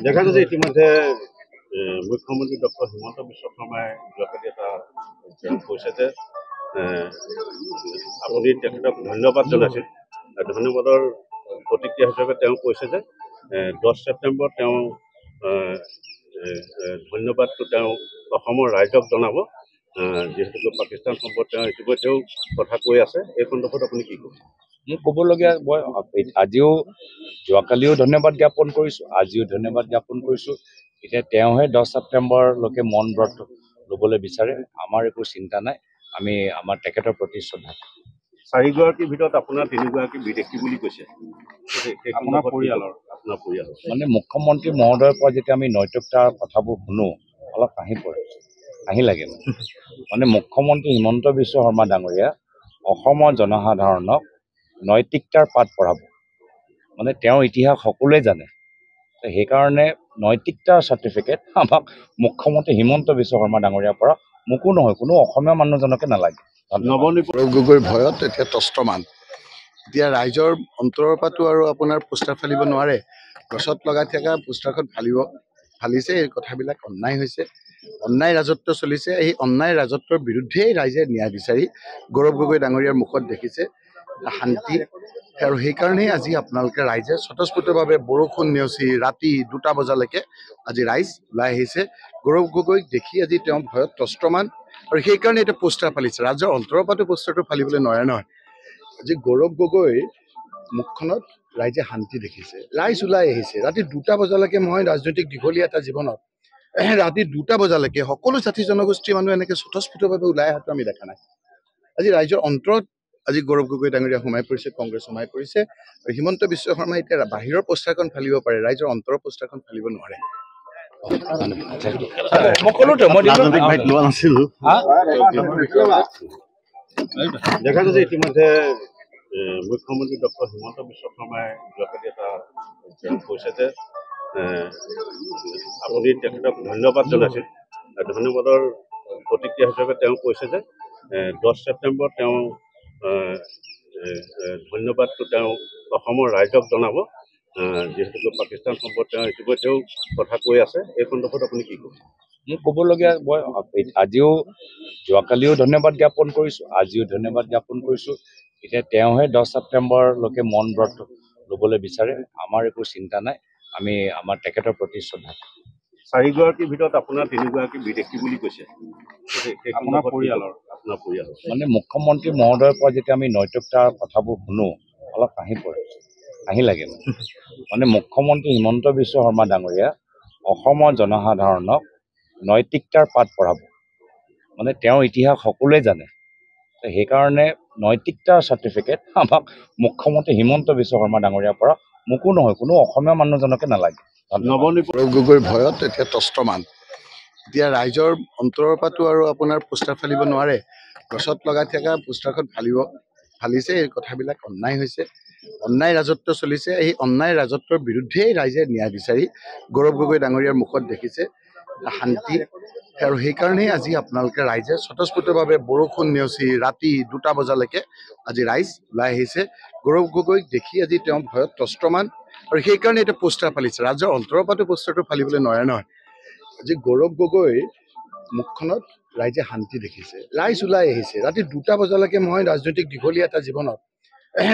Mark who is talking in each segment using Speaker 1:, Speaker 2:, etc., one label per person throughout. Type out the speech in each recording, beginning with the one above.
Speaker 1: দেখা গৈছে ইতিমধ্যে মুখ্যমন্ত্ৰী ডক্টৰ হিমন্ত বিশ্ব শৰ্মাই যোৱাকালি এটা কৈছে যে আপুনি তেখেতক ধন্যবাদ জনাইছিল। ধন্যবাদৰ প্ৰতিক্ৰিয়া হিচাপে তেওঁ কৈছে যে 10 ছেপ্টেম্বৰ তেওঁ ধন্যবাদটো তেওঁ অসমৰ ৰাইজক জনাব। যিহেতু পাকিস্তান সম্পৰ্কে তেওঁ ইতিমধ্যেও কথা কৈ আছে। এই সন্দৰ্ভত আপুনি কি ক'ব?
Speaker 2: মোক ক'বলগীয়া মই আজিও যোৱাকালিও ধন্যবাদ জ্ঞাপন কৰিছোঁ, আজিও ধন্যবাদ জ্ঞাপন কৰিছোঁ। এতিয়া তেওঁহে 10 ছেপ্টেম্বৰলৈকে মৌন ব্ৰত ল'বলৈ বিচাৰে। আমাৰ একো চিন্তা নাই, আমি আমাৰ তেখেতৰ প্ৰতি শ্ৰদ্ধা।
Speaker 1: 4গৰাকীৰ ভিতৰত আপোনাৰ 3গৰাকী বিদেশী বুলি কৈছে। আপোনাৰ পৰিয়ালৰ
Speaker 2: মানে মুখ্যমন্ত্ৰী মহোদয়ৰ পৰা যেতিয়া আমি নৈতিকতাৰ কথাবোৰ শুনো অলপ হাঁহি লাগে। মানে মুখ্যমন্ত্ৰী হিমন্ত বিশ্ব শৰ্মা ডাঙৰীয়া অসমৰ জনসাধাৰণক নৈতিকতাৰ পাঠ পঢ়াব। মানে তেওঁৰ ইতিহাস সকলোৱে জানে, সেইকাৰণে নৈতিকতাৰ চাৰ্টিফিকেট আমাক মুখ্যমন্ত্ৰী হিমন্ত বিশ্ব শৰ্মা ডাঙৰীয়াৰ পৰা মোকো নহয়, কোনো অসমীয়া মানুহজনকে নালাগে।
Speaker 3: গৌৰৱ গগৈৰ ভয়ত এতিয়া তস্ত্ৰমান। এতিয়া ৰাইজৰ অন্তৰৰ পৰাটো আৰু আপোনাৰ পোষ্টাৰ ফালিব নোৱাৰে। গছত লগাই থকা পোষ্টাৰখন ফালিছে। এই কথাবিলাক অন্যায় হৈছে, অন্যায় ৰাজত্ব চলিছে। এই অন্যায় ৰাজত্বৰ বিৰুদ্ধেই ৰাইজে ন্যায় বিচাৰি গৌৰৱ গগৈ ডাঙৰীয়াৰ মুখত দেখিছে শান্তি। আৰু সেইকাৰণেই আজি আপোনালোকে ৰাইজে স্বতঃস্ফূৰ্তভাৱে বৰষুণ নেওচি ৰাতি 2টা বজালৈকে আজি ৰাইজ ওলাই আহিছে। গৌৰৱ গগৈক দেখি আজি তেওঁ ভয়ত তস্ত্ৰমান, আৰু সেইকাৰণে এতিয়া পোষ্টাৰ ফালিছে। ৰাইজৰ অন্তৰৰ পৰাটো পোষ্টাৰটো ফালিবলৈ নোৱাৰে নহয়। আজি গৌৰৱ গগৈৰ মুখখনত ৰাইজে শান্তি দেখিছে, ৰাইজ ওলাই আহিছে। ৰাতি 2টা বজালৈকে মই ৰাজনৈতিক দীঘলীয়া এটা জীৱনত ৰাতি 2টা বজালৈকে সকলো জাতি জনগোষ্ঠীৰ মানুহ এনেকৈ স্বতঃস্ফূৰ্তভাৱে ওলাই অহাটো আমি দেখা নাই। আজি ৰাইজৰ অন্তৰত আজি গৌৰৱ গগৈ ডাঙৰীয়া সোমাই পৰিছে, কংগ্ৰেছ সোমাই পৰিছে। আৰু হিমন্ত বিশ্ব শৰ্মাই এতিয়া বাহিৰৰ পোষ্টাৰখন ফালিব পাৰে, ৰাইজৰ অন্তৰৰ পোষ্টাৰখন ফালিব নোৱাৰে।
Speaker 1: দেখা গৈছে ইতিমধ্যে মুখ্যমন্ত্ৰী ডক্টৰ হিমন্ত বিশ্ব শৰ্মাই যোৱাকালি এটা কৈছে যে আপুনি তেখেতক ধন্যবাদ জনাইছিল। ধন্যবাদৰ প্ৰতিক্ৰিয়া হিচাপে তেওঁ কৈছে যে 10 ছেপ্টেম্বৰ তেওঁ ধন্যবাদটো তেওঁ অসমৰ ৰাইজক জনাব। যিহেতু পাকিস্তান সম্পৰ্কে তেওঁ ইতিমধ্যেও কথা কৈ আছে। এই সন্দৰ্ভত আপুনি কি ক'ব?
Speaker 2: মোক ক'বলগীয়া মই আজিও যোৱাকালিও ধন্যবাদ জ্ঞাপন কৰিছোঁ, আজিও ধন্যবাদ জ্ঞাপন কৰিছোঁ। এতিয়া তেওঁহে 10 ছেপ্টেম্বৰলৈকে মৌন ব্ৰত ল'বলৈ বিচাৰে। আমাৰ একো চিন্তা নাই, আমি আমাৰ তেখেতৰ প্ৰতি শ্ৰদ্ধা।
Speaker 1: 4গৰাকীৰ ভিতৰত আপোনাৰ 3গৰাকী বিদেশী বুলি কৈছে। আপোনাৰ পৰিয়ালৰ
Speaker 2: মানে মুখ্যমন্ত্ৰী মহোদয়ৰ পৰা যেতিয়া আমি নৈতিকতাৰ কথাবোৰ শুনো অলপ হাঁহি লাগে। মানে মুখ্যমন্ত্ৰী হিমন্ত বিশ্ব শৰ্মা ডাঙৰীয়া অসমৰ জনসাধাৰণক নৈতিকতাৰ পাঠ পঢ়াব। মানে তেওঁৰ ইতিহাস সকলোৱে জানে, সেইকাৰণে নৈতিকতাৰ চাৰ্টিফিকেট আমাক মুখ্যমন্ত্ৰী হিমন্ত বিশ্ব শৰ্মা ডাঙৰীয়াৰ পৰা মোকো নহয়, কোনো অসমীয়া মানুহজনকে নালাগে।
Speaker 3: গৌৰৱ গগৈৰ ভয়ত এতিয়া তস্ত্ৰমান। এতিয়া ৰাইজৰ অন্তৰৰ পৰাটো আৰু আপোনাৰ পোষ্টাৰ ফালিব নোৱাৰে। গছত লগাই থকা পোষ্টাৰখন ফালিছে। এই কথাবিলাক অন্যায় হৈছে, অন্যায় ৰাজত্ব চলিছে। এই অন্যায় ৰাজত্বৰ বিৰুদ্ধেই ৰাইজে ন্যায় বিচাৰি গৌৰৱ গগৈ ডাঙৰীয়াৰ মুখত দেখিছে শান্তি। আৰু সেইকাৰণেই আজি আপোনালোকে ৰাইজে স্বতঃস্ফূৰ্তভাৱে বৰষুণ নেওচি ৰাতি 2টা বজালৈকে আজি ৰাইজ ওলাই আহিছে। গৌৰৱ গগৈক দেখি আজি তেওঁ ভয়ত তস্ত্ৰমান, আৰু সেইকাৰণে এতিয়া পোষ্টাৰ ফালিছে। ৰাইজৰ অন্তৰৰ পৰাটো পোষ্টাৰটো ফালিবলৈ নোৱাৰে নহয়। আজি গৌৰৱ গগৈৰ মুখখনত ৰাইজে শান্তি দেখিছে, ৰাইজ ওলাই আহিছে। ৰাতি 2টা বজালৈকে মই ৰাজনৈতিক দীঘলীয়া এটা জীৱনত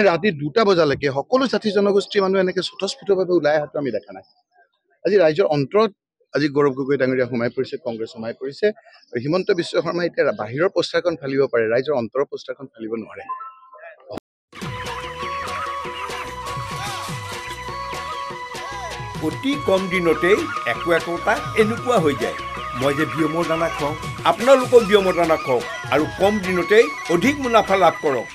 Speaker 3: ৰাতি 2টা বজালৈকে সকলো জাতি জনগোষ্ঠীৰ মানুহ এনেকৈ স্বতঃস্ফূৰ্তভাৱে ওলাই অহাটো আমি দেখা নাই। আজি ৰাইজৰ অন্তৰত আজি গৌৰৱ গগৈ ডাঙৰীয়া সোমাই পৰিছে, কংগ্ৰেছ সোমাই পৰিছে। আৰু হিমন্ত বিশ্ব শৰ্মাই এতিয়া বাহিৰৰ পোষ্টাৰখন ফালিব পাৰে, ৰাইজৰ অন্তৰৰ পোষ্টাৰখন ফালিব নোৱাৰে।
Speaker 4: অতি কম দিনতেই একোটা এনেকুৱা হৈ যায়। মই যে বিয়মৰ দানা খুৱাওঁ, আপোনালোকেও বিয়মৰ দানা খুৱাওক আৰু কম দিনতেই অধিক মুনাফা লাভ কৰক।